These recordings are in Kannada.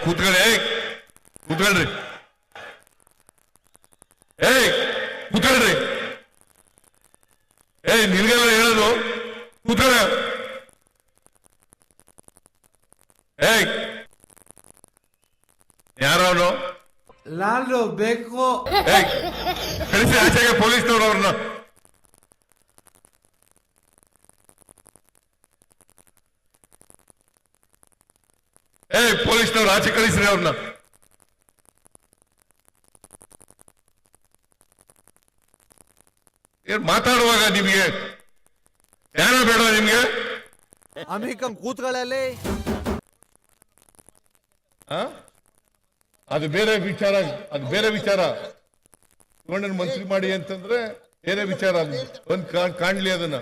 ಕೂತ್ಕೊಳ್ಳಿ ಕೂತ್ಕೊಳ್ರಿ ಕೂತ್ಕೊಳ್ರಿ ನಿಲ್ಗೆಲ್ಲ ಹೇಳೋದು ಕೂತ್ಕೊಳ್ಳ ಯಾರವನು ನಾನು ಬೇಕು ಕಳಿಸಿ ಆಚೆಗೆ ಪೊಲೀಸ್ನವ್ರು ಅವ್ರನ್ನ ಪೊಲೀಸ್ನವ್ರು ಆಚೆ ಕಳಿಸ್ರಿ ಅವ್ರನ್ನ ಮಾತಾಡುವಾಗ ನಿಮ್ಗೆ ಜ್ಞಾನ ಬೇಡ ನಿಮ್ಗೆ ಅಮೇರಿಕನ್ ಕೂತ್ಗಳಲ್ಲಿ ಅದು ಬೇರೆ ವಿಚಾರ ತಗೊಂಡನ್ ಮಂತ್ರಿ ಮಾಡಿ ಅಂತಂದ್ರೆ ಬೇರೆ ವಿಚಾರ ಒಂದ್ ಕಾಣ್ಲಿ ಅದನ್ನ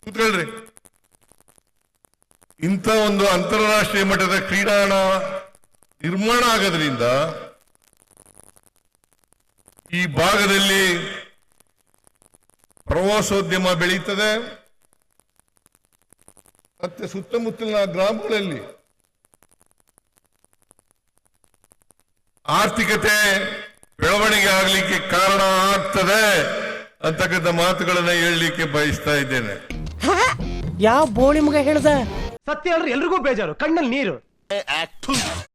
ಕೂತ್ಕೊಳ್ರಿ ಇಂಥ ಒಂದು ಅಂತಾರಾಷ್ಟ್ರೀಯ ಮಟ್ಟದ ಕ್ರೀಡಾಂಗಣ ನಿರ್ಮಾಣ ಆಗೋದ್ರಿಂದ ಈ ಭಾಗದಲ್ಲಿ ಪ್ರವಾಸೋದ್ಯಮ ಬೆಳೀತದೆ ಮತ್ತೆ ಸುತ್ತಮುತ್ತಲಿನ ಗ್ರಾಮಗಳಲ್ಲಿ ಆರ್ಥಿಕತೆ ಬೆಳವಣಿಗೆ ಆಗಲಿಕ್ಕೆ ಕಾರಣ ಆಗ್ತದೆ ಅಂತಕ್ಕಂಥ ಮಾತುಗಳನ್ನ ಹೇಳಲಿಕ್ಕೆ ಬಯಸ್ತಾ ಇದ್ದೇನೆ. ಯಾವ ಬೋಳಿ ಮಗ ಹೇಳ್ದ ಸತ್ಯ ಹೇಳ್ರಿ ಎಲ್ರಿಗೂ ಬೇಜಾರು, ಕಣ್ಣಲ್ಲಿ ನೀರು.